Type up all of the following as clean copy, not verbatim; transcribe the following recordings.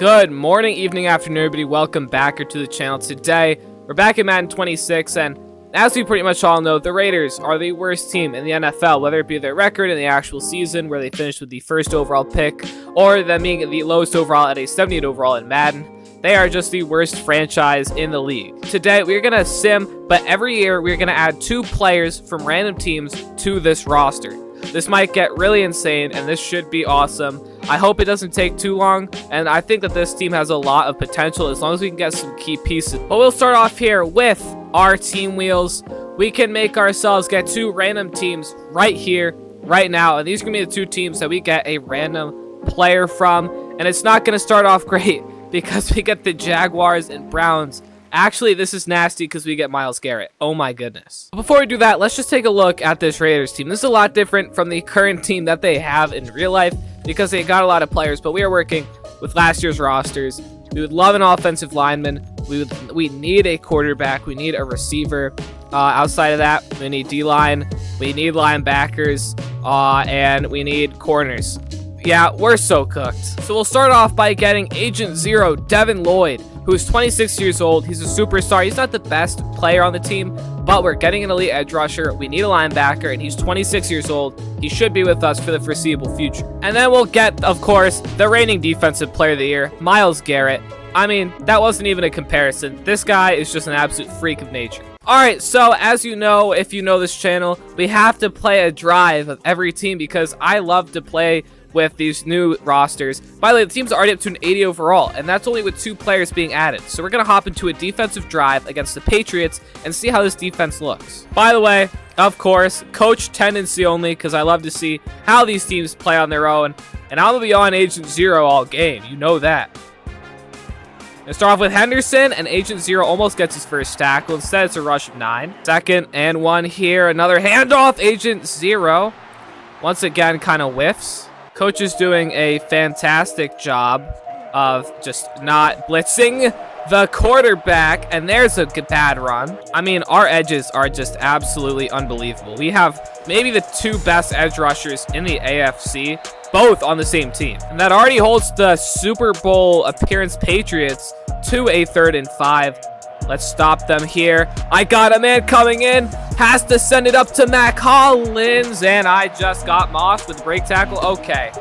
Good morning, evening, afternoon, everybody. Welcome back to the channel. Today, we're back in Madden 26, and as we pretty much all know, the Raiders are the worst team in the NFL, whether it be their record in the actual season, where they finished with the first overall pick, or them being the lowest overall at a 78 overall in Madden. They are just the worst franchise in the league. Today, we're going to sim, but every year, we're going to add 2 players from random teams to this roster. This might get really insane, and this should be awesome. I hope it doesn't take too long, and I think that this team has a lot of potential as long as we can get some key pieces. But we'll start off here with our team wheels. We can make ourselves get 2 random teams right here, right now, and these are going to be the 2 teams that we get a random player from, and it's not going to start off great because we get the Jaguars and Browns. Actually, this is nasty because we get Myles Garrett. Oh my goodness. Before we do that, let's just take a look at this Raiders team. This is a lot different from the current team that they have in real life because they got a lot of players, but we are working with last year's rosters. We would love an offensive lineman. We need a quarterback. We need a receiver. Outside of that, we need D-line. We need linebackers. And we need corners. Yeah, we're so cooked. So we'll start off by getting Agent Zero, Devin Lloyd, who's 26 years old. He's a superstar. He's not the best player on the team, but we're getting an elite edge rusher. We need a linebacker, and he's 26 years old. He should be with us for the foreseeable future. And then we'll get, of course, the reigning defensive player of the year, Myles Garrett. I mean, that wasn't even a comparison. This guy is just an absolute freak of nature. Alright, so as you know, if you know this channel, we have to play a drive of every team because I love to play with these new rosters. By the way, the team's already up to an 80 overall, and that's only with 2 players being added. So we're going to hop into a defensive drive against the Patriots and see how this defense looks. By the way, of course, coach tendency only, because I love to see how these teams play on their own. And I'm going to be on Agent Zero all game. You know that. Let's start off with Henderson, and Agent Zero almost gets his first tackle. Instead, it's a rush of 9. 2nd and 1 here. Another handoff. Agent Zero once again kind of whiffs. Coach is doing a fantastic job of just not blitzing the quarterback, and there's a bad run. I mean, our edges are just absolutely unbelievable. We have maybe the 2 best edge rushers in the AFC, both on the same team. And that already holds the Super Bowl appearance Patriots to a 3rd and 5. Let's stop them here. I got a man coming in. Has to send it up to Matt Collins. And I just got mossed with the break tackle. Okay.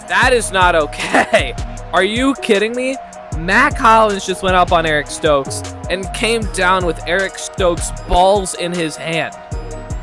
That is not okay. Are you kidding me? Matt Collins just went up on Eric Stokes and came down with Eric Stokes' balls in his hand.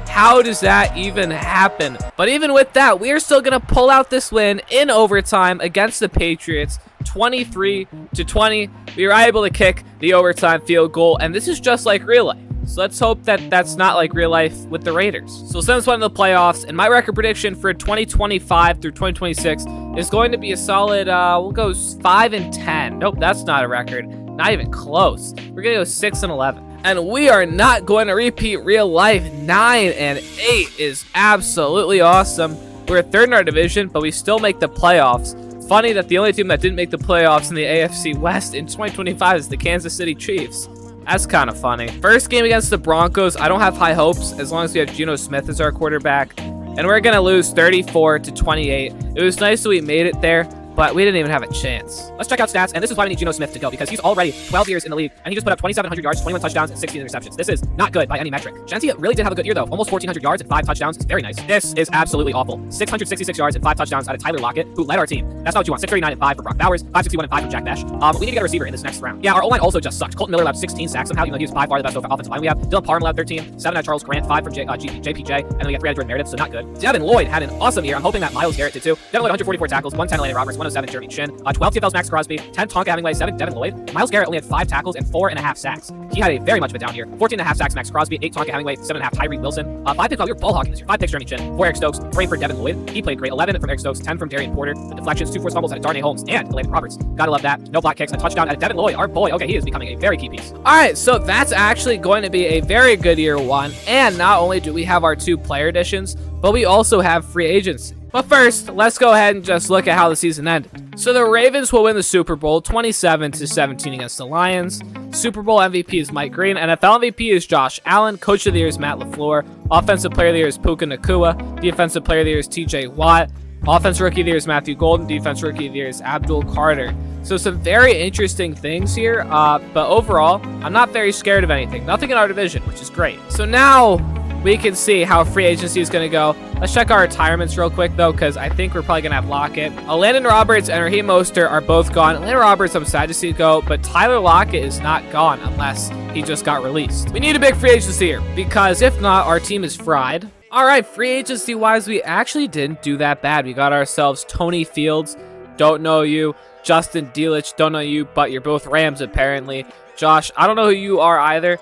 How does that even happen? But even with that, we are still going to pull out this win in overtime against the Patriots. 23-20. We were able to kick the overtime field goal, and this is just like real life. So let's hope that that's not like real life with the Raiders. So we'll send this one to the playoffs, and my record prediction for 2025 through 2026 is going to be a solid, we'll go 5-10. Nope, that's not a record. Not even close. We're going to go 6-11. And we are not going to repeat real life. 9-8 is absolutely awesome. We're 3rd in our division, but we still make the playoffs. Funny that the only team that didn't make the playoffs in the AFC West in 2025 is the Kansas City Chiefs. That's kind of funny. First game against the Broncos, I don't have high hopes as long as we have Geno Smith as our quarterback. And we're going to lose 34-28. It was nice that we made it there, but we didn't even have a chance. Let's check out stats, and this is why we need Geno Smith to go, because he's already 12 years in the league, and he just put up 2,700 yards, 21 touchdowns, and 16 interceptions. This is not good by any metric. Genty really did have a good year, though. Almost 1,400 yards and 5 touchdowns is very nice. This is absolutely awful. 666 yards and 5 touchdowns out of Tyler Lockett, who led our team. That's not what you want. 639 and 5 for Brock Bowers, 561 and 5 from Jack Bash. We need to get a receiver in this next round. Yeah, our O-line also just sucked. Colton Miller allowed 16 sacks somehow, even though he was by far the best offensive line we have. Dylan Parham allowed 13, 7 out of Charles Grant, 5 from JPJ, and then we got 3 out of Jordan Meredith, so not good. Devin Lloyd had an awesome year. I'm hoping that Myles Garrett did too. Devin Lloyd, 144 tackles, 110 Landon Roberts, 107 Jeremy Chin, 12 TFLs Max Crosby, 10 Tonka Hemingway, 7 Devin Lloyd. Myles Garrett only had 5 tackles and 4.5 sacks. He had a very much of a down year. 14.5 sacks Max Crosby, 8 Tonka Hemingway, 7.5 Tyreek Wilson. 5 picks, we were ball hawking this year. 5 picks Jeremy Chin, 4 Eric Stokes, 3 for Devin Lloyd. He played great. 11 from Eric Stokes, 10 from Darian Porter. The deflections, 2 forced fumbles out of Darnay Holmes and Landon Roberts. Gotta love that. No block kicks, a touchdown out of Devin Lloyd, our boy. Okay, he is becoming a very key piece. Alright, so that's actually going to be a very good year 1. And not only do we have our 2 player additions, but we also have free agency. But first, let's go ahead and just look at how the season ended. So the Ravens will win the Super Bowl 27-17 against the Lions. Super Bowl MVP is Mike Green. NFL MVP is Josh Allen. Coach of the Year is Matt LaFleur. Offensive Player of the Year is Puka Nacua. Defensive Player of the Year is TJ Watt. Offense Rookie of the Year is Matthew Golden. Defense Rookie of the Year is Abdul Carter. So some very interesting things here, but overall, I'm not very scared of anything. Nothing in our division, which is great. So now we can see how free agency is going to go. Let's check our retirements real quick, though, because I think we're probably going to have Lockett. Landon Roberts and Raheem Mostert are both gone. Landon Roberts, I'm sad to see go, but Tyler Lockett is not gone unless he just got released. We need a big free agency here, because if not, our team is fried. All right, free agency-wise, we actually didn't do that bad. We got ourselves Tony Fields, don't know you. Justin Dielich, don't know you, but you're both Rams, apparently. Josh, I don't know who you are either.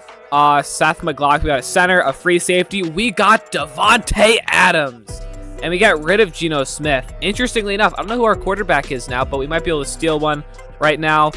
Seth McLaughlin, we got a center, a free safety. We got Devontae Adams. And we got rid of Geno Smith. Interestingly enough, I don't know who our quarterback is now, but we might be able to steal one right now.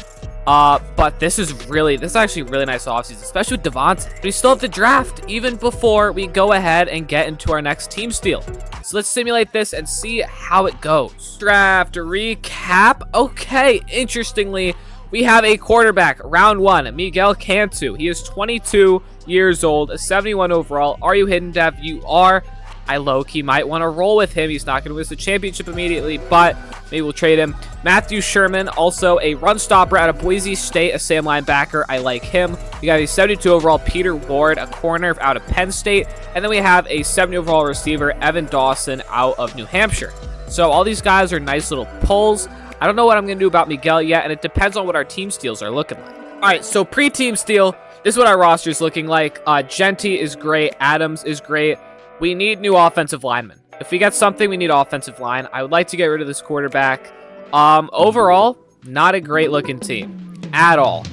But this is actually a really nice offseason, especially with Devontae. We still have the draft even before we go ahead and get into our next team steal. So let's simulate this and see how it goes. Draft recap. Okay, interestingly, we have a quarterback, round 1, Miguel Cantu. He is 22 years old, a 71 overall. Are you hidden, Dev? You are. I low-key might want to roll with him. He's not going to win the championship immediately, but maybe we'll trade him. Matthew Sherman, also a run stopper out of Boise State, a Sam linebacker. I like him. We got a 72 overall Peter Ward, a corner out of Penn State. And then we have a 70 overall receiver, Evan Dawson, out of New Hampshire. So all these guys are nice little pulls. I don't know what I'm going to do about Miguel yet, and it depends on what our team steals are looking like. All right, so pre-team steal, this is what our roster is looking like. Genty is great. Adams is great. We need new offensive linemen. If we get something, we need offensive line. I would like to get rid of this quarterback. Overall, not a great looking team at all.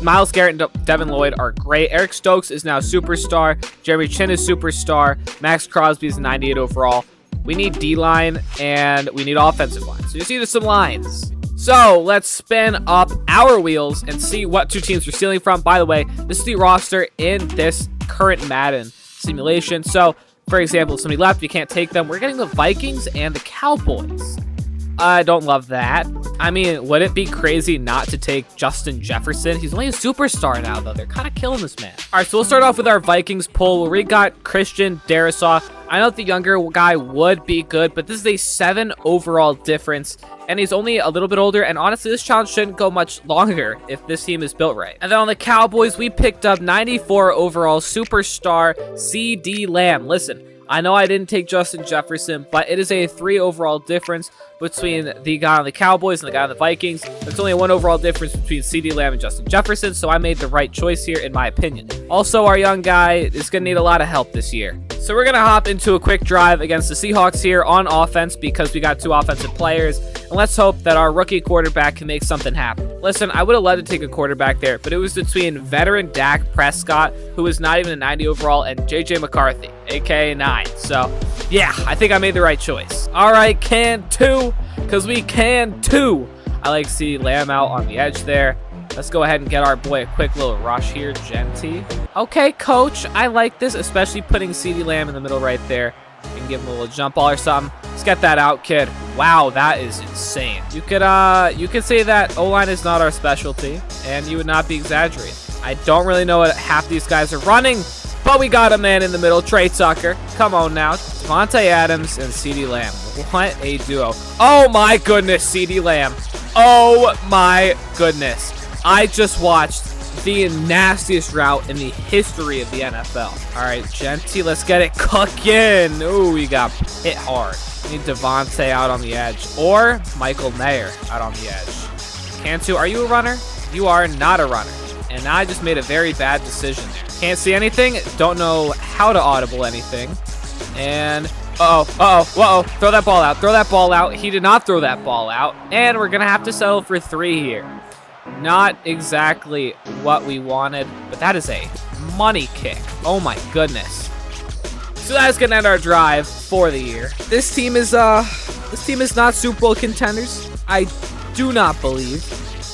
Myles Garrett and Devin Lloyd are great. Eric Stokes is now a superstar. Jeremy Chin is superstar. Max Crosby is 98 overall. We need D-line and we need offensive line. So you see there's some lines. So let's spin up our wheels and see what two teams we're stealing from. By the way, this is the roster in this current Madden simulation. So for example, if somebody left, you can't take them. We're getting the Vikings and the Cowboys. I don't love that. I mean, would it be crazy not to take Justin Jefferson? He's only a superstar now, though. They're kind of killing this man. All right, so we'll start off with our Vikings poll where we got Christian Darrisaw. I know the younger guy would be good, but this is a 7 overall difference, and he's only a little bit older, and honestly, this challenge shouldn't go much longer if this team is built right. And then on the Cowboys, we picked up 94 overall superstar CeeDee Lamb. Listen, I know I didn't take Justin Jefferson, but it is a 3 overall difference between the guy on the Cowboys and the guy on the Vikings. There's only a 1 overall difference between CeeDee Lamb and Justin Jefferson, so I made the right choice here, in my opinion. Also, our young guy is going to need a lot of help this year. So we're going to hop into a quick drive against the Seahawks here on offense because we got 2 offensive players. And let's hope that our rookie quarterback can make something happen. Listen, I would have loved to take a quarterback there, but it was between veteran Dak Prescott, who was not even a 90 overall, and JJ McCarthy, aka 9. So, yeah, I think I made the right choice. All right, can too, because we can too. I like to see Lamb out on the edge there. Let's go ahead and get our boy a quick little rush here, Genty. Okay, coach, I like this, especially putting CeeDee Lamb in the middle right there. You can give him a little jump ball or something. Let's get that out, kid. Wow, that is insane. You could say that O-line is not our specialty, and you would not be exaggerating. I don't really know what half these guys are running, but we got a man in the middle, Trey Tucker. Come on now. Devontae Adams and CeeDee Lamb. What a duo. Oh my goodness, CeeDee Lamb. Oh my goodness. I just watched the nastiest route in the history of the NFL. All right, Genty, let's get it cooking. Ooh, we got hit hard. We need Devontae out on the edge, or Michael Mayer out on the edge. Cantu, are you a runner? You are not a runner. And I just made a very bad decision there. Can't see anything, don't know how to audible anything. And, whoa, throw that ball out. He did not throw that ball out. And we're going to have to settle for 3 here. Not exactly what we wanted, but that is a money kick. Oh my goodness. So that's gonna end our drive for the year. This team is not Super Bowl contenders. I do not believe.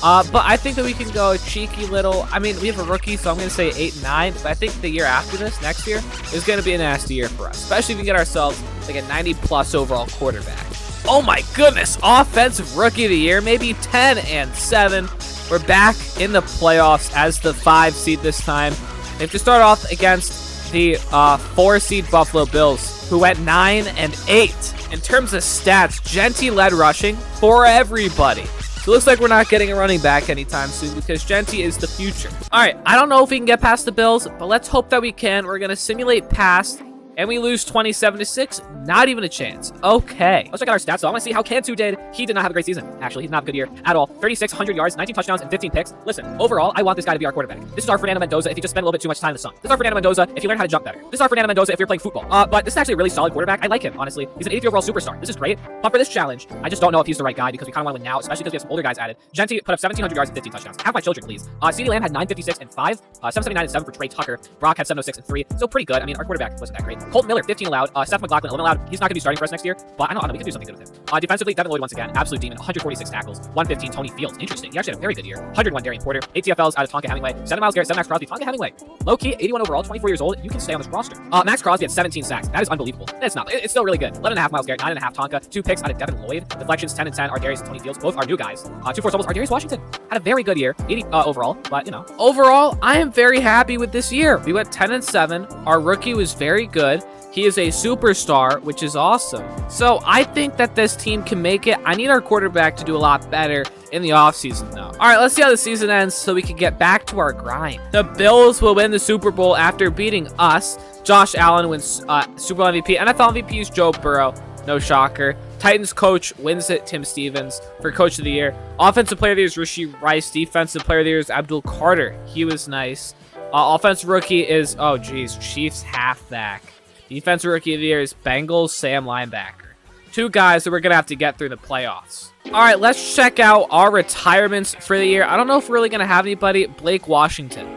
But I think that we can go a cheeky little. I mean, we have a rookie, so I'm gonna say 8 and 9. But I think the year after this, next year, is gonna be a nasty year for us, especially if we get ourselves like a 90+ overall quarterback. Oh my goodness, offensive rookie of the year, maybe 10 and 7. We're back in the playoffs as the 5 seed this time. We have to start off against the 4 seed Buffalo Bills, who went 9 and 8. In terms of stats, Genty led rushing for everybody. So it looks like we're not getting a running back anytime soon because Genty is the future. All right, I don't know if we can get past the Bills, but let's hope that we can. We're going to simulate past, and we lose 27-6. Not even a chance. Okay. Let's check out our stats. So I want to see how Cantu did. He did not have a great season. Actually, he did not have a good year at all. 3,600 yards, 19 touchdowns, and 15 picks. Listen, overall, I want this guy to be our quarterback. This is our Fernando Mendoza if you just spend a little bit too much time in the sun. This is our Fernando Mendoza if you learn how to jump better. This is our Fernando Mendoza if you're playing football. But this is actually a really solid quarterback. I like him, honestly. He's an 80th overall superstar. This is great. But for this challenge, I just don't know if he's the right guy because we kind of want to win now, especially because we have some older guys added. Genty put up 1,700 yards and 15 touchdowns. Have my children, please. CeeDee Lamb had 956 and 5, 779 and 7 for Trey Tucker. Brock had 706 and 3. So pretty good. I mean, our quarterback wasn't that great. Colt Miller, 15 allowed. Seth McLaughlin, 11 allowed. He's not going to be starting for us next year, but I don't know. We can do something good with him. Defensively, Devin Lloyd once again, absolute demon. 146 tackles, 115 Tony Fields. Interesting. He actually had a very good year. 101 Darian Porter. 8 TFLs out of Tonka Hemingway. 7 Miles Garrett, 7 Max Crosby. Tonka Hemingway. Low key, 81 overall, 24 years old. You can stay on this roster. Max Crosby had 17 sacks. That is unbelievable. It's not. It's still really good. 11.5 Miles Garrett, 9.5 Tonka. 2 picks out of Devin Lloyd. Deflections 10 and 10 are Darius and Tony Fields. Both are new guys. 2 forced fumbles are Darius Washington. Had a very good year. 80 overall, but you know. Overall, I am very happy with this year. We went 10 and 7. Our rookie was very good. He is a superstar, which is awesome. So I think that this team can make it. I need our quarterback to do a lot better in the offseason, though. All right, let's see how the season ends so we can get back to our grind. The Bills will win the Super Bowl after beating us. Josh Allen wins Super Bowl MVP. NFL MVP is Joe Burrow. No shocker. Titans coach wins it, Tim Stevens, for Coach of the Year. Offensive Player of the Year is Rashee Rice. Defensive Player of the Year is Abdul Carter. He was nice. Offensive Rookie is, Chiefs halfback. Defensive Rookie of the Year is Bengals Sam linebacker. 2 guys that we're going to have to get through the playoffs. All right, let's check out our retirements for the year. I don't know if we're really going to have anybody. Blake Washington.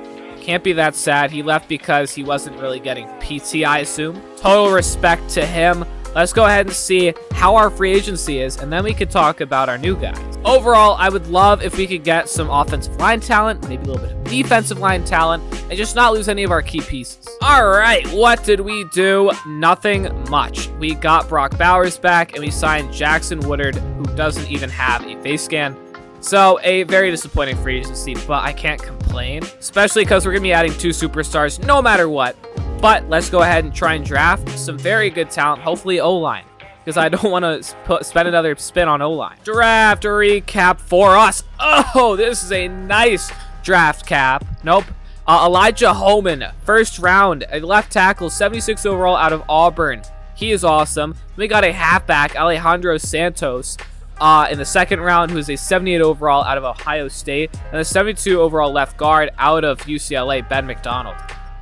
Can't be that sad. He left because he wasn't really getting PT, I assume. Total respect to him. Let's go ahead and see how our free agency is, and then we could talk about our new guys. Overall, I would love if we could get some offensive line talent, maybe a little bit of defensive line talent, and just not lose any of our key pieces. All right, what did we do? Nothing much. We got Brock Bowers back, and we signed Jackson Woodard, who doesn't even have a face scan. So, a very disappointing free agency, but I can't complain, especially because we're going to be adding 2 superstars no matter what. But let's go ahead and try and draft some very good talent, hopefully O-line, because I don't want to spend another spin on O-line. Draft recap for us. Oh, this is a nice draft cap. Nope. Elijah Holman, first round, a left tackle, 76 overall out of Auburn. He is awesome. We got a halfback, Alejandro Santos, in the second round, who is a 78 overall out of Ohio State, and a 72 overall left guard out of UCLA, Ben McDonald.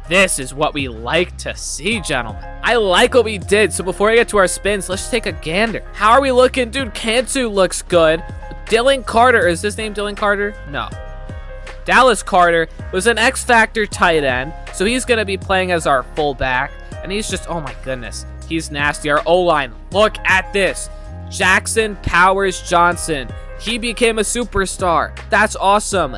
This is what we like to see, gentlemen. I like what we did. So before we get to our spins, let's take a gander. How are we looking? Dude, Cantu looks good. Dylan Carter. Is his name Dylan Carter? No. Dallas Carter was an X-Factor tight end. So he's going to be playing as our fullback. And he's just, oh my goodness. He's nasty. Our O-line. Look at this. Jackson Powers Johnson. He became a superstar. That's awesome.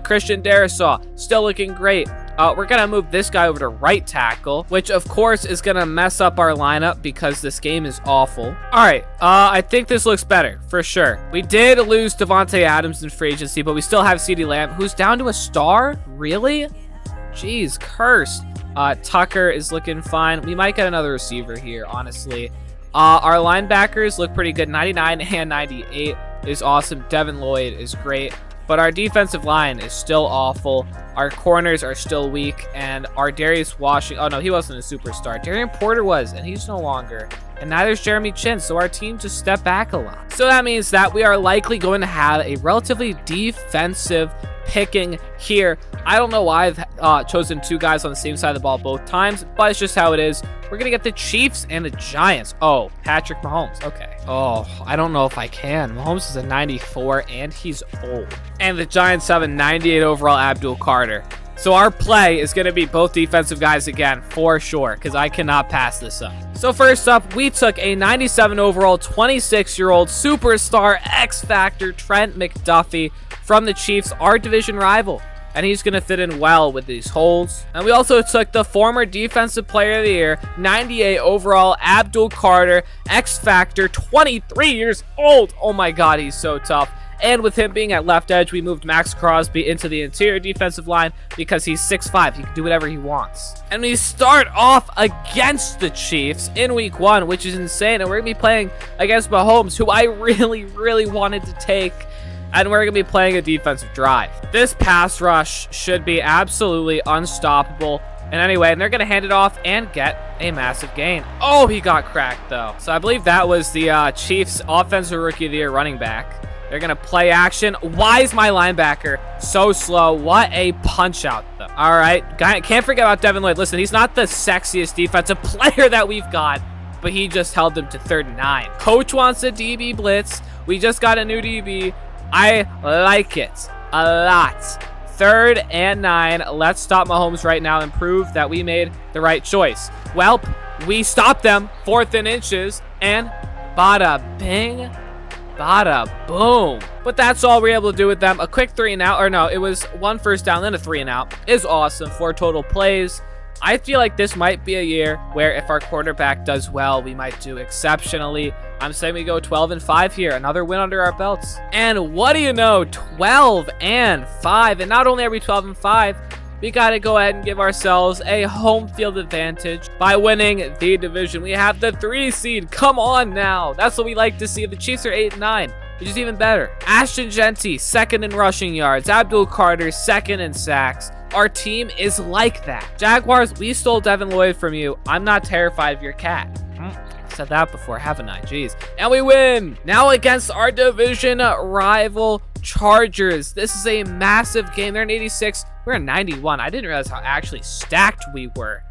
Christian Darrisaw. Still looking great. We're going to move this guy over to right tackle, which of course is going to mess up our lineup because this game is awful. All right, I think this looks better for sure. We did lose Devontae Adams in free agency, but we still have CeeDee Lamb, who's down to a star. Really? Jeez, cursed. Tucker is looking fine. We might get another receiver here, honestly. Our linebackers look pretty good. 99 and 98 is awesome. Devin Lloyd is great. But our defensive line is still awful. Our corners are still weak. And our Darius Washington... Oh, no, he wasn't a superstar. Darian Porter was, and he's no longer. And neither is Jeremy Chin, so our team just stepped back a lot. So that means that we are likely going to have a relatively defensive picking here. I don't know why I've chosen 2 guys on the same side of the ball both times, but it's just how it is. We're going to get the Chiefs and the Giants. Oh, Patrick Mahomes. Okay. Oh, I don't know if I can. Mahomes is a 94, and he's old. And the Giants have a 98 overall Abdul Carter. So our play is going to be both defensive guys again, for sure, because I cannot pass this up. So first up, we took a 97 overall, 26-year-old superstar X-Factor Trent McDuffie from the Chiefs, our division rival. And he's going to fit in well with these holes. And we also took the former Defensive Player of the Year, 98 overall, Abdul Carter, X-Factor, 23 years old. Oh my God, he's so tough. And with him being at left edge, we moved Max Crosby into the interior defensive line because he's 6'5". He can do whatever he wants. And we start off against the Chiefs in week 1, which is insane. And we're going to be playing against Mahomes, who I really, really wanted to take. and we're going to be playing a defensive drive. This pass rush should be absolutely unstoppable. And anyway, and they're going to hand it off and get a massive gain. Oh, he got cracked, though. So I believe that was the Chiefs' Offensive Rookie of the Year running back. They're going to play action. Why is my linebacker so slow? What a punch-out, though. All right, can't forget about Devin Lloyd. Listen, he's not the sexiest defensive player that we've got, but he just held them to 3rd and 9. Coach wants a DB blitz. We just got a new DB. I like it a lot. 3rd and 9. Let's stop Mahomes right now and prove that we made the right choice. Well, we stopped them 4th and inches, and bada bing, bada boom. But that's all we're able to do with them. A quick 3 and out, or no, it was 1 first down, then a 3 and out. Is awesome. 4 total plays. I feel like this might be a year where if our quarterback does well, we might do exceptionally. I'm saying we go 12 and 5 here. Another win under our belts. And what do you know? 12 and 5. And not only are we 12 and 5, we got to go ahead and give ourselves a home field advantage by winning the division. We have the 3 seed. Come on now. That's what we like to see. The Chiefs are 8 and 9, which is even better. Ashton Genty, 2nd in rushing yards. Abdul Carter, 2nd in sacks. Our team is like that. Jaguars, we stole Devin Lloyd from you. I'm not terrified of your cat. Said that before, haven't I? Jeez. And we win. Now against our division rival Chargers. This is a massive game. They're in 86. We're in 91. I didn't realize how actually stacked we were.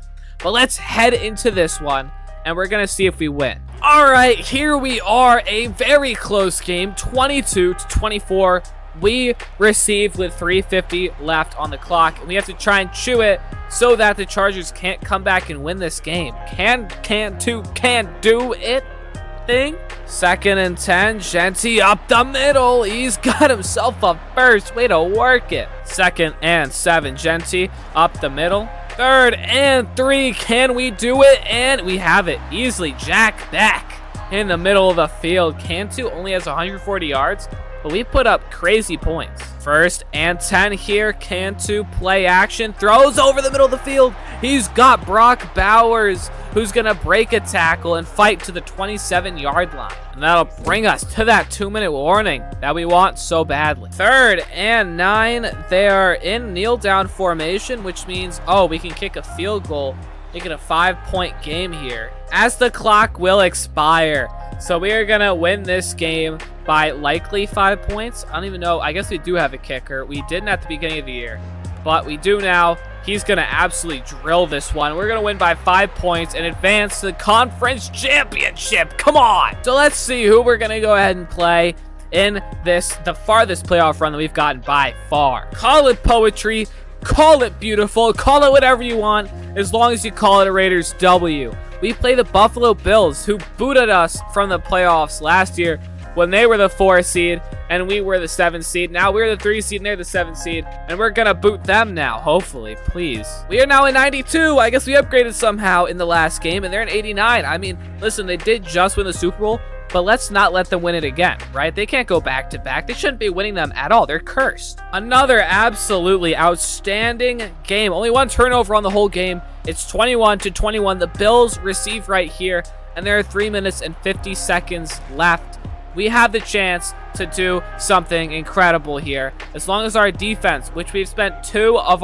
But let's head into this one, and we're going to see if we win. All right, here we are. A very close game, 22-24. We received with 3:50 left on the clock, and we have to try and chew it so that the Chargers can't come back and win this game. Can't do it thing. 2nd and 10. Genty up the middle. He's got himself a first. Way to work it. 2nd and 7. Genty up the middle. 3rd and 3. Can we do it? And we have it easily. Jack back in the middle of the field. Cantu only has 140 yards. But we put up crazy points. 1st and 10 here. Cantu play action. Throws over the middle of the field. He's got Brock Bowers, who's going to break a tackle and fight to the 27-yard line. And that'll bring us to that 2-minute warning that we want so badly. 3rd and 9. They are in kneel-down formation, which means, oh, we can kick a field goal. Make it a 5-point game here, as the clock will expire. So we are going to win this game by likely 5 points. I don't even know. I guess we do have a kicker. We didn't at the beginning of the year, but we do now. He's going to absolutely drill this one. We're going to win by 5 points and advance to the conference championship. Come on. So let's see who we're going to go ahead and play in the farthest playoff run that we've gotten by far. Call it poetry. Call it beautiful. Call it whatever you want, as long as you call it a Raiders W. We play the Buffalo Bills, who booted us from the playoffs last year when they were the 4 seed and we were the 7 seed. Now we're the 3 seed and they're the 7 seed, and we're gonna boot them now, hopefully, please. We are now in 92. I guess we upgraded somehow in the last game, and they're in 89. I mean, listen, they did just win the Super Bowl, but let's not let them win it again, right? They can't go back to back. They shouldn't be winning them at all. They're cursed. Another absolutely outstanding game. Only 1 turnover on the whole game. It's 21-21. The Bills receive right here, and there are 3 minutes and 50 seconds left. We have the chance to do something incredible here, as long as our defense, which we spent 4 of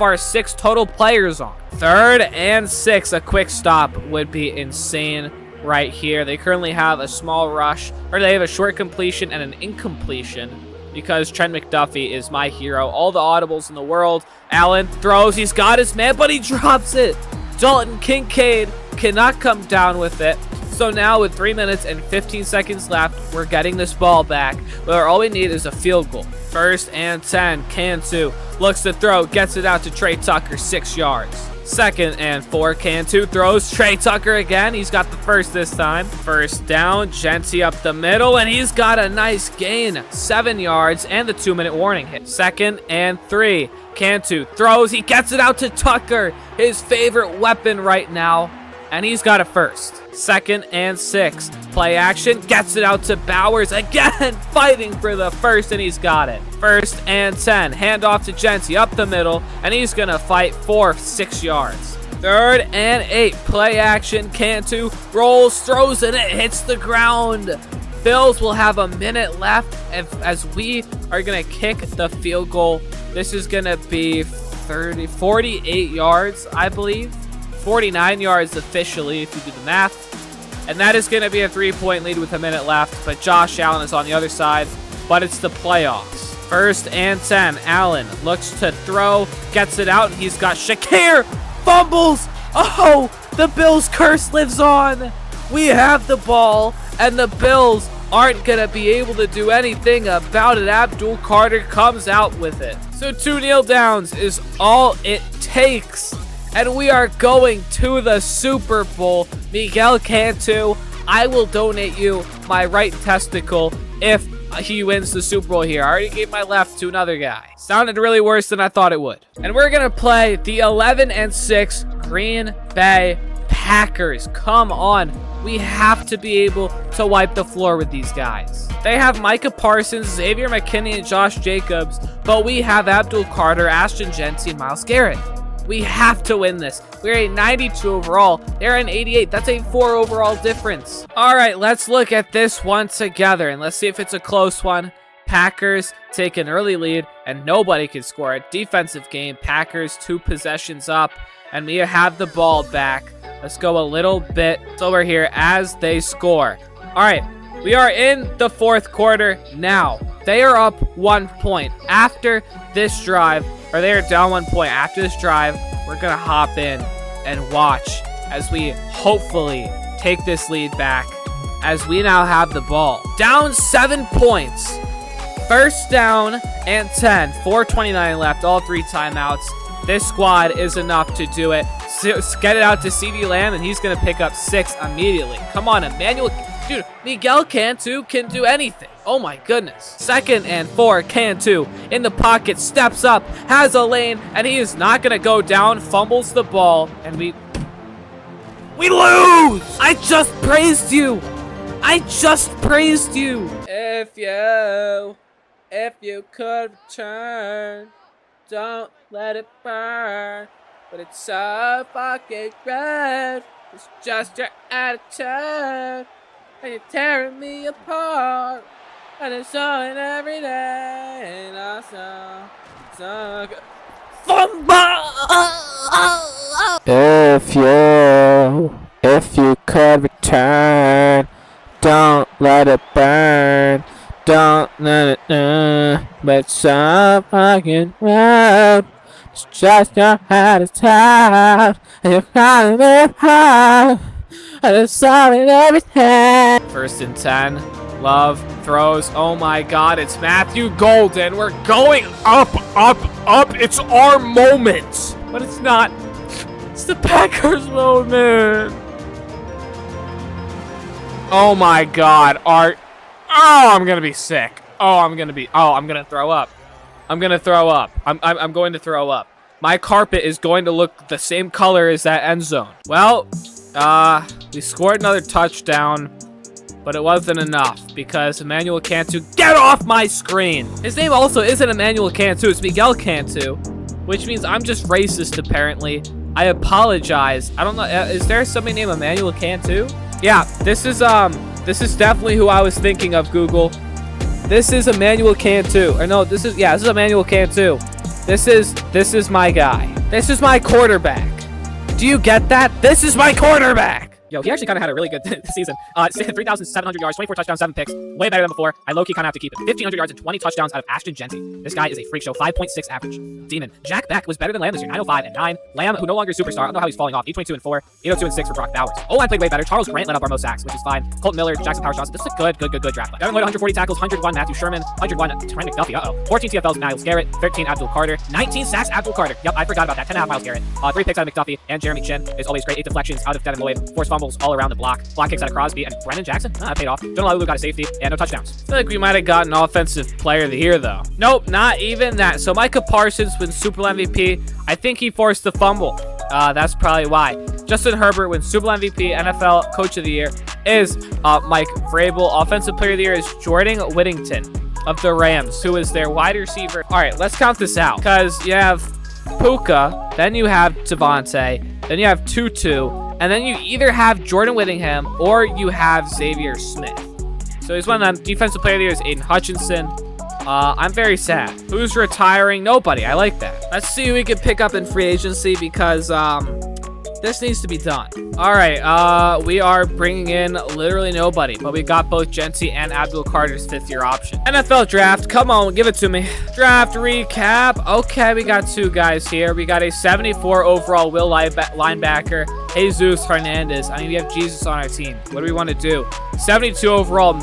our 6 total players on. 3rd and 6. A quick stop would be insane right here. They currently have a small rush, or they have a short completion and an incompletion, because Trent McDuffie is my hero. All the audibles in the world. Allen throws. He's got his man, but he drops it. Dalton Kincaid cannot come down with it. So now with 3 minutes and 15 seconds left, we're getting this ball back, where all we need is a field goal. 1st and 10. Cantu looks to throw, gets it out to Trey Tucker, 6 yards. 2nd and 4. Cantu throws. Trey Tucker again. He's got the first this time. 1st down. Genty up the middle, and he's got a nice gain. 7 yards, and the 2-minute warning hit. 2nd and 3. Cantu throws. He gets it out to Tucker, his favorite weapon right now, and he's got a first. 2nd and 6. Play action. Gets it out to Bowers again, fighting for the first, and he's got it. 1st and 10. Handoff to Genty up the middle, and he's going to fight for 6 yards. 3rd and 8. Play action. Cantu rolls, throws, and it hits the ground. Bills will have a minute left as we are going to kick the field goal. This is going to be 48 yards, I believe. 49 yards officially, if you do the math. And that is going to be a 3-point lead with a minute left. But Josh Allen is on the other side. But it's the playoffs. 1st and 10. Allen looks to throw, gets it out, and he's got Shakir. Fumbles. Oh, the Bills curse lives on. We have the ball, and the Bills aren't going to be able to do anything about it. Abdul Carter comes out with it. So 2 kneel downs is all it takes. And we are going to the Super Bowl. Miguel Cantu, I will donate you my right testicle if he wins the Super Bowl here. I already gave my left to another guy. Sounded really worse than I thought it would. And we're going to play the 11-6 Green Bay Packers. Come on. We have to be able to wipe the floor with these guys. They have Micah Parsons, Xavier McKinney, and Josh Jacobs, but we have Abdul Carter, Ashton Jeanty, and Myles Garrett. We have to win this. We're a 92 overall. They're an 88. That's a 4 overall difference. All right, let's look at this one together, and let's see if it's a close one. Packers take an early lead, and nobody can score. A defensive game. Packers 2 possessions up, and we have the ball back. Let's go a little bit slower here as they score. All right, we are in the 4th quarter now. They are up 1 point. After this drive, or they are down 1 point. After this drive, we're going to hop in and watch as we hopefully take this lead back as we now have the ball. Down 7 points. 1st down and 10. 4:29 left, all 3 timeouts. This squad is enough to do it. Get it out to CeeDee Lamb, and he's going to pick up 6 immediately. Come on, Emmanuel. Dude, Miguel Cantu can do anything. Oh, my goodness. 2nd and 4. Cantu in the pocket, steps up, has a lane, and he is not going to go down, fumbles the ball, and we lose. I just praised you. I just praised you. If you could return, don't let it burn. But it's so fucking red. It's just your attitude. And you're tearing me apart. And it's showing every day. And also, so good. Fumble! If you could return, don't let it burn. Don't let it burn. But it's so fucking red. It's just your attitude, and you're trying to live hard, and it's solid everything. 1st and 10. Love throws. Oh my God, it's Matthew Golden. We're going up. It's our moment. But it's not. It's the Packers' moment. Oh my God, Art. Oh, I'm gonna be sick. I'm gonna throw up. I'm going to throw up. I'm going to throw up. My carpet is going to look the same color as that end zone. Well, we scored another touchdown, but it wasn't enough because Emmanuel Cantu, get off my screen. His name also isn't Emmanuel Cantu, it's Miguel Cantu, which means I'm just racist apparently. I apologize. I don't know, is there somebody named Emmanuel Cantu? Yeah, this is definitely who I was thinking of, Google. This is Emmanuel Cantu. Or no, this is Emmanuel Cantu. This is my guy. This is my quarterback. Do you get that? This is my quarterback. Yo, he actually kind of had a really good season. 3,700 yards, 24 touchdowns, 7 picks. Way better than before. I low-key kind of have to keep it. 1,500 yards and 20 touchdowns out of Ashton Jeanty. This guy is a freak show. 5.6 average. Demon. Jack Beck was better than Lamb this year. 905 and 9. Lamb, who no longer is a superstar. I don't know how he's falling off. 822 and 4. 802 and 6 for Brock Bowers. O-line played way better. Charles Grant led up our most sacks, which is fine. Colton Miller, Jackson Powers Johnson. This is a good draft. Devin Lloyd, 140 tackles, 101 Matthew Sherman, 101 Trent McDuffie. 14 TFLs, Myles Garrett. 13 Abdul Carter. 19 sacks, Abdul Carter. Yep, I forgot about that. 10.5 Myles Garrett. 3 picks out of McDuffie and Jeremy Chin is always great. 8 deflections out of Devin Lloyd. 4 fumbles all around the block. Block kicks out of Crosby and Brennan Jackson. That paid off. Jonah Lulu got a safety and no touchdowns. I feel like we might have gotten Offensive Player of the Year though. Nope, not even that. So Micah Parsons wins Super Bowl MVP. I think he forced the fumble. That's probably why. Justin Herbert wins Super Bowl MVP. NFL Coach of the Year is Mike Vrabel. Offensive Player of the Year is Jordan Whittington of the Rams, who is their wide receiver. All right, let's count this out because you have Puka, then you have Devontae, then you have Tutu, and then you either have Jordan Whittingham or you have Xavier Smith. So he's one of them. Defensive player of the year is Aiden Hutchinson. I'm very sad. Who's retiring? Nobody. I like that. Let's see who we can pick up in free agency because this needs to be done. All right, we are bringing in literally nobody, but we got both Genty and Abdul Carter's 5th-year option. NFL draft, come on, give it to me. Draft recap. Okay, we got 2 guys here. We got a 74 overall will linebacker, Jesus Hernandez. I mean, we have Jesus on our team. What do we want to do? 72 overall,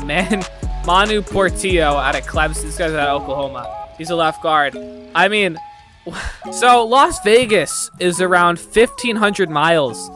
Manu Portillo out of Clemson. This guy's out of Oklahoma. He's a left guard. I mean, so Las Vegas is around 1,500 miles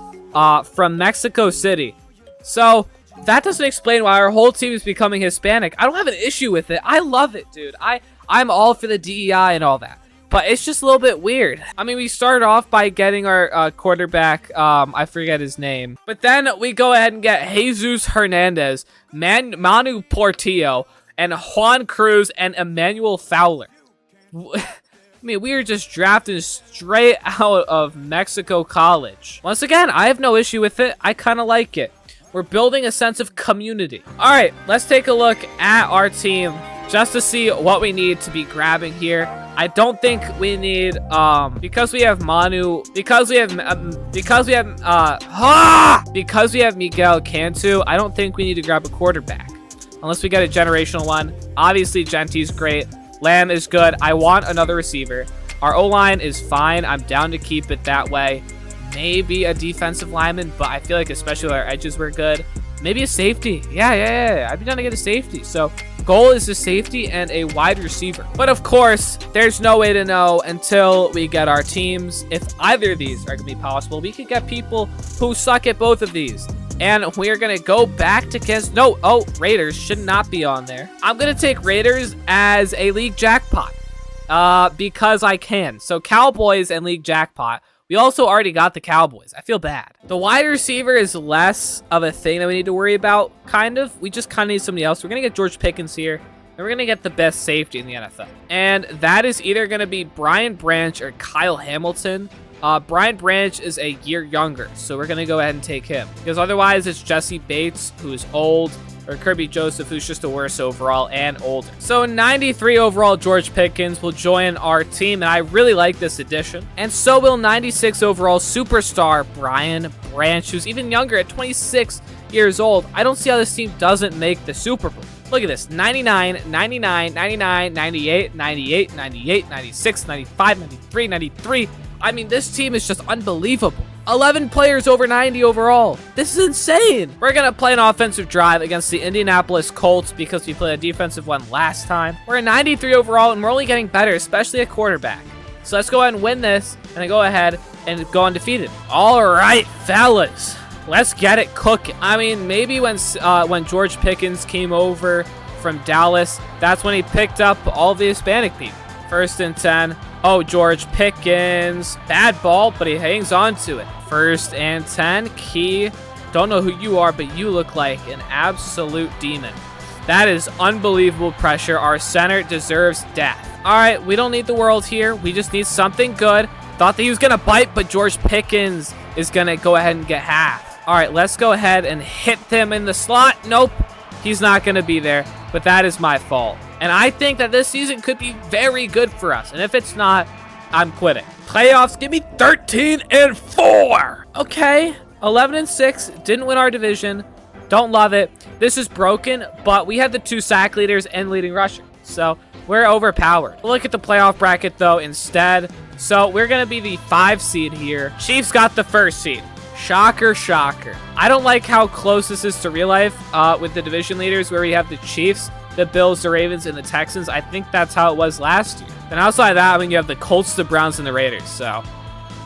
from Mexico City. So that doesn't explain why our whole team is becoming Hispanic. I don't have an issue with it. I love it, dude. I'm all for the DEI and all that. But it's just a little bit weird. I mean, we started off by getting our quarterback, I forget his name. But then we go ahead and get Jesus Hernandez, Manu Portillo, and Juan Cruz, and Emmanuel Fowler. I mean, we are just drafting straight out of Mexico College. Once again, I have no issue with it. I kind of like it. We're building a sense of community. All right, let's take a look at our team just to see what we need to be grabbing here. I don't think we need, because we have Manu, because we have Miguel Cantu, I don't think we need to grab a quarterback. Unless we get a generational one. Obviously, Genty's great. Lamb is good. I want another receiver. Our O-line is fine. I'm down to keep it that way. Maybe a defensive lineman, but I feel like especially our edges were good. Maybe a safety. Yeah. I'd be down to get a safety. So goal is a safety and a wide receiver. But of course, there's no way to know until we get our teams. If either of these are going to be possible, we could get people who suck at both of these. And we're going to go back to Kansas. No, Raiders should not be on there. I'm going to take Raiders as a league jackpot because I can. So Cowboys and league jackpot. We also already got the Cowboys. I feel bad. The wide receiver is less of a thing that we need to worry about, kind of. We just kind of need somebody else. We're going to get George Pickens here. And we're going to get the best safety in the NFL. And that is either going to be Brian Branch or Kyle Hamilton. Brian Branch is a year younger, so we're going to go ahead and take him. Because otherwise, it's Jesse Bates, who's old, or Kirby Joseph, who's just a worse overall and older. So 93 overall George Pickens will join our team, and I really like this addition. And so will 96 overall superstar Brian Branch, who's even younger at 26 years old. I don't see how this team doesn't make the Super Bowl. Look at this, 99, 99, 99, 98, 98, 98, 96, 95, 93, 93. I mean, this team is just unbelievable. 11 players over 90 overall. This is insane. We're going to play an offensive drive against the Indianapolis Colts because we played a defensive one last time. We're at 93 overall, and we're only getting better, especially at quarterback. So let's go ahead and win this, and then go ahead and go undefeated. All right, fellas. Let's get it cooking. I mean, maybe when George Pickens came over from Dallas, that's when he picked up all the Hispanic people. 1st and 10. Oh, George Pickens. Bad ball, but he hangs on to it. 1st and 10. Key. Don't know who you are, but you look like an absolute demon. That is unbelievable pressure. Our center deserves death. All right, we don't need the world here. We just need something good. Thought that he was going to bite, but George Pickens is going to go ahead and get half. All right, let's go ahead and hit him in the slot. Nope, he's not going to be there, but that is my fault. And I think that this season could be very good for us. And if it's not, I'm quitting. Playoffs, give me 13-4. Okay, 11-6. Didn't win our division. Don't love it. This is broken, but we had the 2 sack leaders and leading rusher. So we're overpowered. Look at the playoff bracket, though, instead. So we're going to be the 5 seed here. Chiefs got the 1st seed. Shocker, shocker. I don't like how close this is to real life with the division leaders where we have the Chiefs, the Bills, the Ravens, and the Texans. I think that's how it was last year. And outside of that, I mean, you have the Colts, the Browns, and the Raiders. So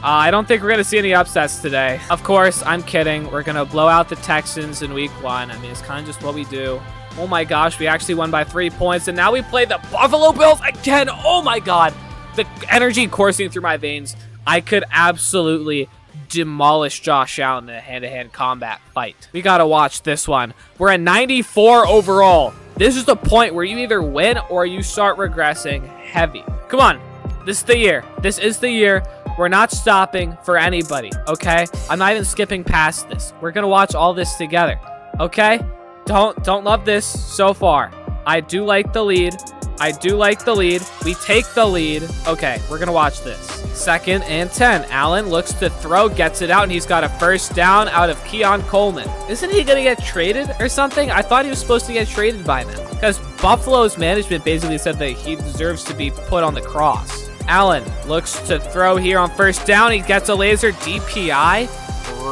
I don't think we're going to see any upsets today. Of course, I'm kidding. We're going to blow out the Texans in week 1. I mean, it's kind of just what we do. Oh my gosh, we actually won by 3 points. And now we play the Buffalo Bills again. Oh my God. The energy coursing through my veins. I could absolutely demolish Josh Allen in a hand-to-hand combat fight. We got to watch this one. We're at 94 overall. This is the point where you either win or you start regressing heavy. Come on. This is the year. This is the year. We're not stopping for anybody, okay? I'm not even skipping past this. We're going to watch all this together, okay? Don't love this so far. I do like the lead. We take the lead. Okay, we're gonna watch this. 2nd and 10. Allen looks to throw, gets it out, and he's got a first down out of Keon Coleman. Isn't he gonna get traded or something? I thought he was supposed to get traded by now, because Buffalo's management basically said that he deserves to be put on the cross. Allen looks to throw here on first down. He gets a laser DPI.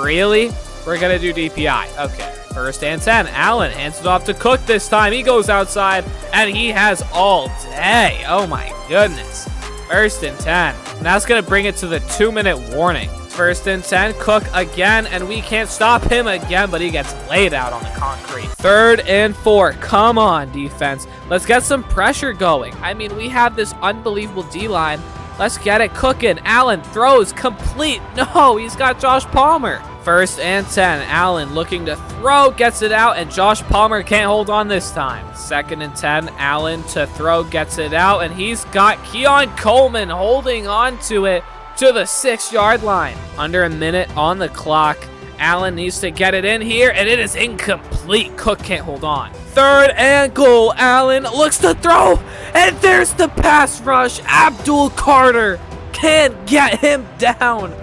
Really? We're gonna do DPI. Okay. 1st and 10. Allen hands it off to Cook this time. He goes outside, and he has all day. Oh, my goodness. 1st and 10. And that's going to bring it to the 2-minute warning. 1st and 10. Cook again, and we can't stop him again, but he gets laid out on the concrete. 3rd and 4. Come on, defense. Let's get some pressure going. I mean, we have this unbelievable D-line. Let's get it cooking. Allen throws complete. No, he's got Josh Palmer. 1st and 10. Allen looking to throw, gets it out, and Josh Palmer can't hold on this time. 2nd and 10. Allen to throw, gets it out, and he's got Keon Coleman holding on to it to the 6-yard line. Under a minute on the clock. Allen needs to get it in here, and it is incomplete. Cook can't hold on. 3rd and goal. Allen looks to throw, and there's the pass rush. Abdul Carter can't get him down.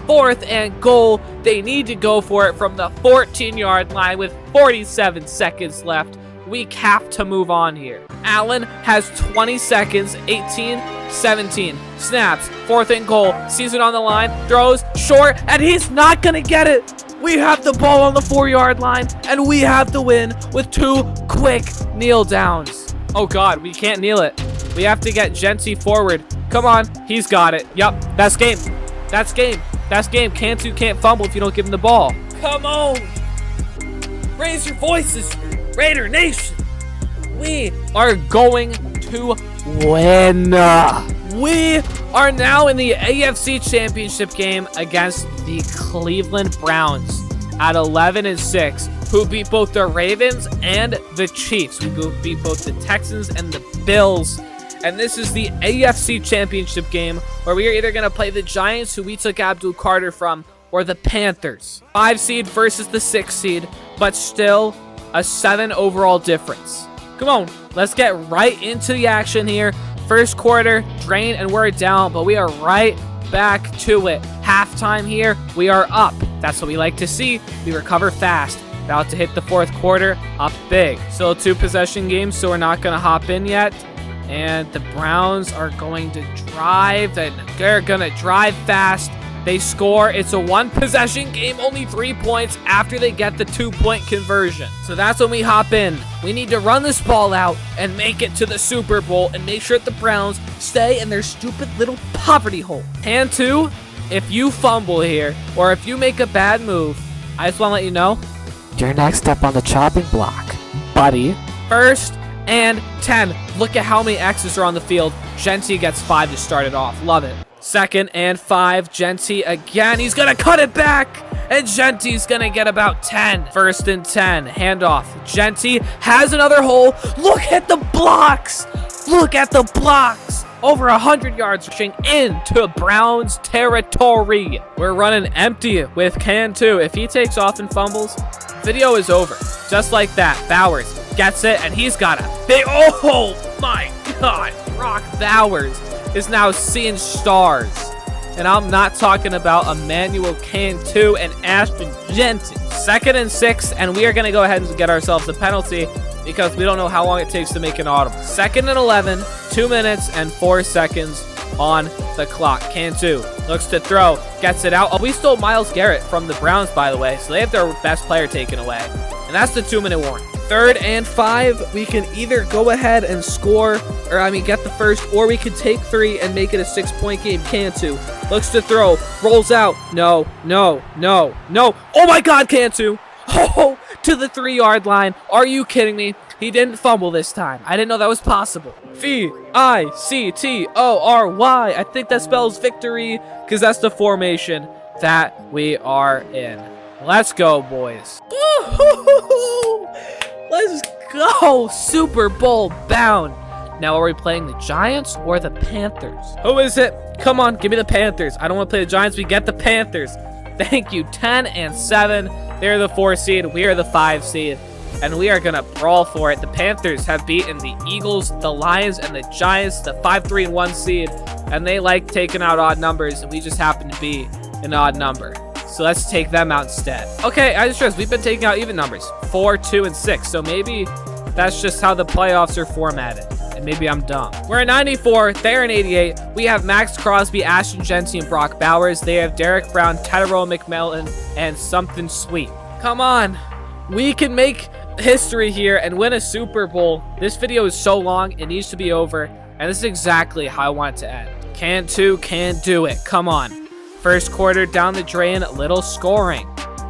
4th and goal. They need to go for it from the 14-yard line with 47 seconds left. We have to move on here. Allen has 20 seconds. 18, 17. Snaps. 4th and goal. Sees it on the line. Throws short, and he's not going to get it. We have the ball on the 4-yard line, and we have the win with 2 quick kneel downs. Oh, God, we can't kneel it. We have to get Genty forward. Come on. He's got it. Yup, that's game. That's game. That's game. Cantu can't fumble if you don't give him the ball. Come on. Raise your voices, Raider Nation. We are going to win. We are now in the AFC Championship game against the Cleveland Browns at 11-6, who beat both the Ravens and the Chiefs. We beat both the Texans and the Bills. And this is the AFC Championship game where we are either going to play the Giants, who we took Abdul Carter from, or the Panthers. 5 seed versus the 6 seed, but still a 7 overall difference. Come on, let's get right into the action here. First quarter, drain, and we're down, but we are right back to it. Halftime here, we are up. That's what we like to see. We recover fast. About to hit the 4th quarter, up big. Still a 2-possession game, so we're not going to hop in yet. And the Browns are going to drive. They're going to drive fast. They score. It's a 1-possession game, only 3 points after they get the 2-point conversion. So that's when we hop in. We need to run this ball out and make it to the Super Bowl and make sure that the Browns stay in their stupid little poverty hole. And 2, if you fumble here or if you make a bad move, I just want to let you know, you're next up on the chopping block, buddy. 1st and 10. Look at how many X's are on the field. Genty gets 5 to start it off. Love it. 2nd and 5. Genty again. He's going to cut it back. And Genty's going to get about 10. 1st and 10. Handoff. Genty has another hole. Look at the blocks. Look at the blocks. Over 100 yards rushing into Browns territory. We're running empty with Cantu. If he takes off and fumbles, video is over. Just like that. Bowers gets it, and he's got a big... Oh, my God. Brock Bowers is now seeing stars. And I'm not talking about Emmanuel Cantu and Ashton Genty. 2nd and 6, and we are going to go ahead and get ourselves a penalty because we don't know how long it takes to make an audible. 2nd and 11, 2 minutes and 4 seconds on the clock. Cantu looks to throw, gets it out. Oh, we stole Myles Garrett from the Browns, by the way, so they have their best player taken away. And that's the 2-minute warning. 3rd and 5, we can either go ahead and score, get the first, or we could take 3 and make it a 6-point game. Cantu looks to throw, rolls out. No. Oh my God, Cantu. Oh, to the 3-yard line. Are you kidding me? He didn't fumble this time. I didn't know that was possible. Victory. I think that spells victory because that's the formation that we are in. Let's go, boys. Let's go. Super Bowl bound. Now, are we playing the Giants or the Panthers? Who is it? Come on, give me the Panthers. I don't want to play the Giants. We get the Panthers. Thank you. 10 and 7. They're the 4 seed. We are the 5 seed. and we are going to brawl for it. The Panthers have beaten the Eagles, the Lions, and the Giants, the 5-3-1 seed, and they like taking out odd numbers, and we just happen to be an odd number. So let's take them out instead. Okay, I just realized we've been taking out even numbers, 4, 2, and 6. So maybe that's just how the playoffs are formatted. And maybe I'm dumb. We're at 94. They're in 88. We have Max Crosby, Ashton Genty, and Brock Bowers. They have Derek Brown, Tedero McMillan, and something sweet. Come on. We can make history here and win a Super Bowl. This video is so long. It needs to be over. And this is exactly how I want it to end. Can't do it. Come on. First quarter down the drain, little scoring.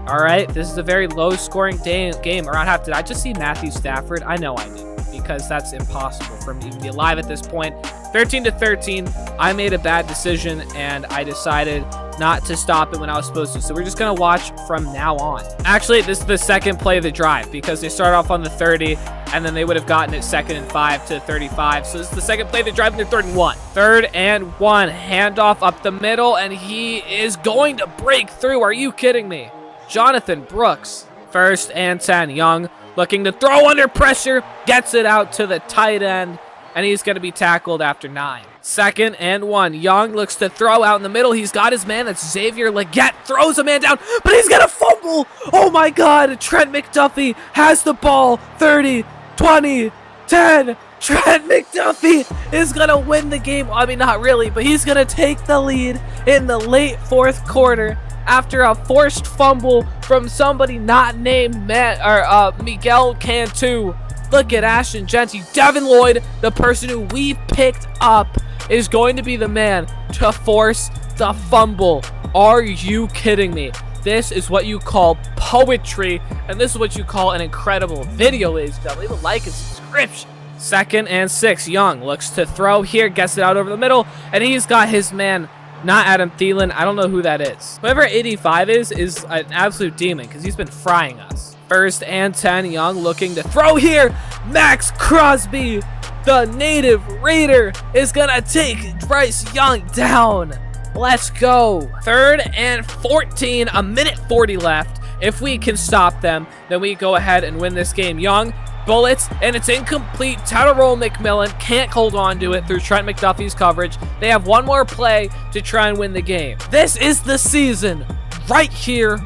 All right, this is a very low-scoring game. Around half, did I just see Matthew Stafford? I know I did, because that's impossible for him to even be alive at this point. 13-13, I made a bad decision, and I decided not to stop it when I was supposed to. So we're just going to watch from now on. Actually, this is the second play of the drive, because they start off on the 30, and then they would have gotten it 2nd and 5 to 35. So this is the second play of the drive, and they're 3rd and 1. 3rd and 1, handoff up the middle, and he is going to break through. Are you kidding me? Jonathan Brooks. 1st and 10, Young looking to throw under pressure, gets it out to the tight end, and he's going to be tackled after 9. 2nd and 1, Young looks to throw out in the middle. He's got his man. That's Xavier Legette. Throws a man down, but he's going to fumble. Oh my God. Trent McDuffie has the ball. 30, 20, 10. Trent McDuffie is going to win the game. I mean, not really, but he's going to take the lead in the late 4th quarter. After a forced fumble from somebody not named Miguel Cantu. Look at Ashton Genty. Devin Lloyd, the person who we picked up, is going to be the man to force the fumble. Are you kidding me? This is what you call poetry, and this is what you call an incredible video, ladies and gentlemen. Leave a like and subscription. 2nd and 6, Young looks to throw here, gets it out over the middle, and he's got his man. Not Adam Thielen. I don't know who that is. Whoever 85 is an absolute demon because he's been frying us. 1st and 10, Young looking to throw here. Max Crosby, the native Raider, is going to take Bryce Young down. Let's go. 3rd and 14, a minute 40 left. If we can stop them, then we go ahead and win this game. Young bullets, and it's incomplete. Tedero McMillan can't hold on to it through Trent McDuffie's coverage. They have one more play to try and win the game. This is the season right here,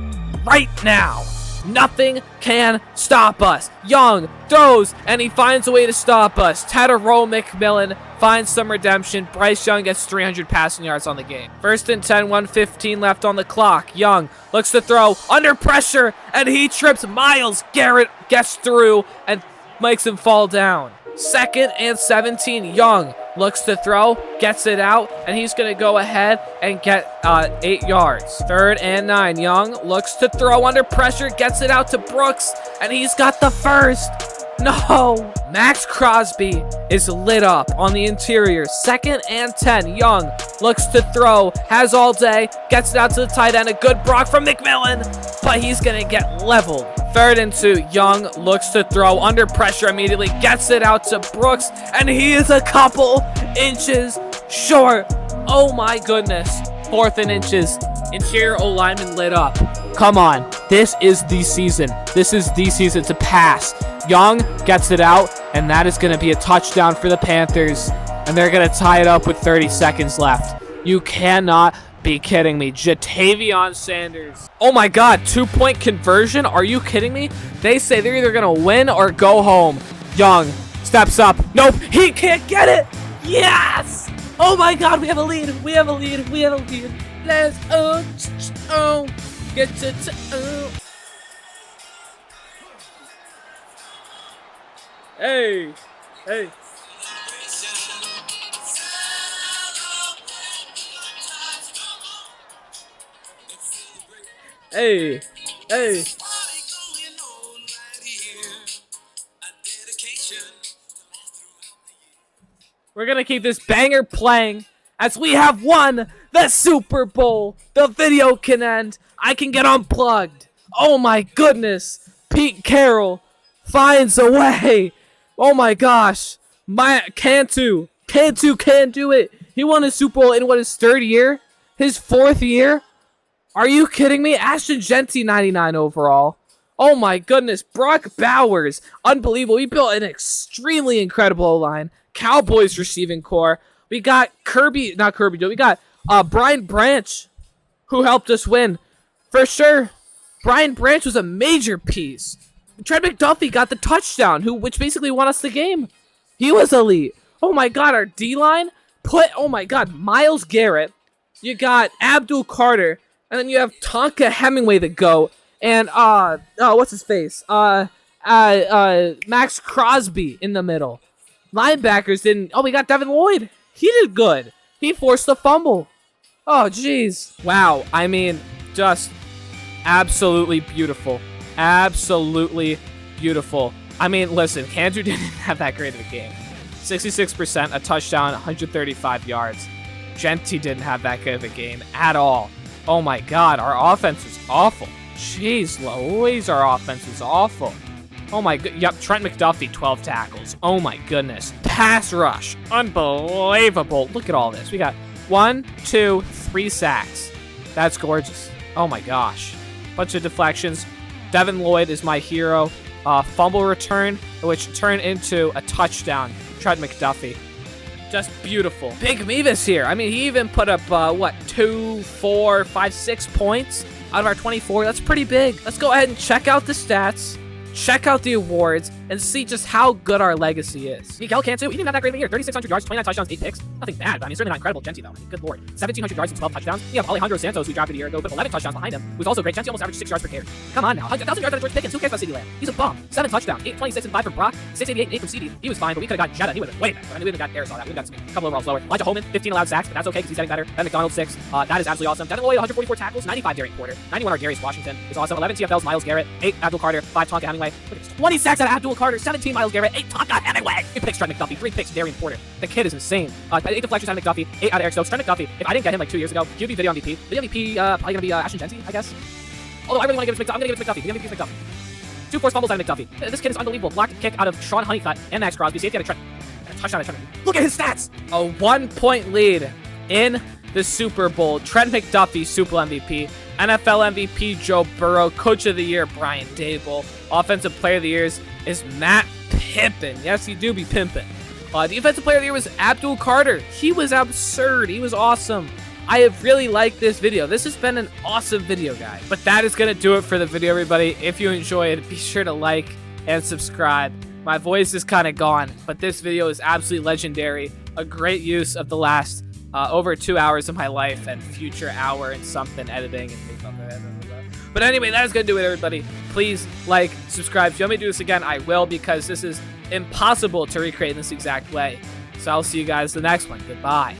right now. Nothing can stop us. Young throws, and he finds a way to stop us. Tedero McMillan finds some redemption. Bryce Young gets 300 passing yards on the game. 1st and 10, 1:15 left on the clock. Young looks to throw under pressure, and he trips. Myles Garrett gets through and makes him fall down. 2nd and 17, Young looks to throw, gets it out, and he's going to go ahead and get 8 yards. 3rd and 9, Young looks to throw under pressure, gets it out to Brooks, and he's got the first. No! Max Crosby is lit up on the interior. 2nd and 10, Young looks to throw, has all day, gets it out to the tight end. A good block from McMillan, but he's going to get leveled. 3rd and 2, Young looks to throw under pressure immediately, gets it out to Brooks, and he is a couple inches short. Oh my goodness. 4th and inches. Interior O-lineman lit up. Come on. This is the season. This is the season to pass. Young gets it out, and that is going to be a touchdown for the Panthers, and they're going to tie it up with 30 seconds left. You cannot be kidding me. Jatavion Sanders. Oh my God, 2-point conversion? Are you kidding me? They say they're either going to win or go home. Young steps up. Nope, he can't get it. Yes! Oh my God, we have a lead. We have a lead. We have a lead. Let's get to Hey, hey. Hey, hey. We're going to keep this banger playing as we have won the Super Bowl. The video can end. I can get unplugged. Oh my goodness. Pete Carroll finds a way. Oh my gosh. Cantu can't do it. He won a Super Bowl in what, his 3rd year? His 4th year? Are you kidding me? Ashton Genty, 99 overall. Oh my goodness, Brock Bowers. Unbelievable. We built an extremely incredible O-line. Cowboys receiving core. We got we got Brian Branch, who helped us win. For sure, Brian Branch was a major piece. Trent McDuffie got the touchdown, which basically won us the game. He was elite. Oh my god, our D-line oh my god, Myles Garrett. You got Abdul Carter, and then you have Tonka Hemingway the GOAT, and what's his face? Max Crosby in the middle. Linebackers didn't. Oh, we got Devin Lloyd. He did good. He forced the fumble. Oh, jeez. Wow. I mean, just absolutely beautiful. Absolutely beautiful. I mean, listen, Andrew didn't have that great of a game. 66%, a touchdown, 135 yards. Genty didn't have that good of a game at all. Oh my god, our offense was awful. Jeez Louise, our offense was awful. Oh my god, yep, Trent McDuffie, 12 tackles. Oh my goodness. Pass rush, unbelievable. Look at all this. We got 1, 2, 3 sacks. That's gorgeous. Oh my gosh. Bunch of deflections. Devin Lloyd is my hero. Fumble return, which turned into a touchdown. Trent McDuffie. Just beautiful. Big Mevis here. I mean, he even put up, 2, 4, 5, 6 points out of our 24. That's pretty big. Let's go ahead and check out the stats, check out the awards, and see just how good our legacy is. Miguel Cantu, he didn't have that great of a year. 3,600 yards, 29 touchdowns, 8 picks. Nothing bad, but I mean, certainly not incredible. Genty, though. I mean, good lord. 1,700 yards and 12 touchdowns. You have Alejandro Santos, who drafted a year ago, but 11 touchdowns behind him, who's also great. Genty almost averaged 6 yards per carry. Come on now. 1,000 yards out of George Pickens. Who cares about CeeDee Lamb? He's a bum. 7 touchdowns, 26 and 5 from Brock, 688 and 8 from CeeDee. He was fine, but we could have got Jetta. He would have been way better. I mean, we would have got Arizona. That. We would have got a couple overalls lower. Elijah Holman, 15 allowed sacks, but that's okay because he's getting better. Ben McDonald, 6. That is absolutely awesome. Devin Lloyd, 144 tackles, 95 Darian Porter, 91 Darius Washington is awesome. 11 TFLs, Myles Garrett, 8 Abdul Carter, 5 Tonka Hemingway. Look at this. 20 sacks out of Abdul Carter, 17 Myles Garrett, 8 Tonka Hemingway. 3 picks Trent McDuffie, 3 picks Darian Porter. The kid is insane. 8 deflections out of McDuffie, 8 out of Eric Stokes. Trent McDuffie, if I didn't get him like 2 years ago, he would be video MVP. Video MVP, probably gonna be Ashton Genty, I guess. Although I really want to give it to McDuffie. I'm gonna give it to McDuffie. The MVP is McDuffie. 2 forced fumbles out of McDuffie. This kid is unbelievable. Blocked kick out of Sean Honeycutt and Max Crosby. Safety out of Trent. Touchdown out of Trent. Look at his stats. A 1-point lead in the Super Bowl. Trent McDuffie, Super Bowl MVP. NFL MVP Joe Burrow. Coach of the Year Brian Dable. Offensive Player of the Year is Matt Pimpin. Yes, he do be pimpin'. Defensive Player of the Year was Abdul Carter. He was absurd. He was awesome. I have really liked this video. This has been an awesome video, guys. But that is going to do it for the video, everybody. If you enjoy it, be sure to like and subscribe. My voice is kind of gone, but this video is absolutely legendary. A great use of the last over 2 hours of my life and future hour and something editing and things like that. But anyway, that is going to do it, everybody. Please like, subscribe. If you want me to do this again, I will, because this is impossible to recreate in this exact way. So I'll see you guys the next one. Goodbye.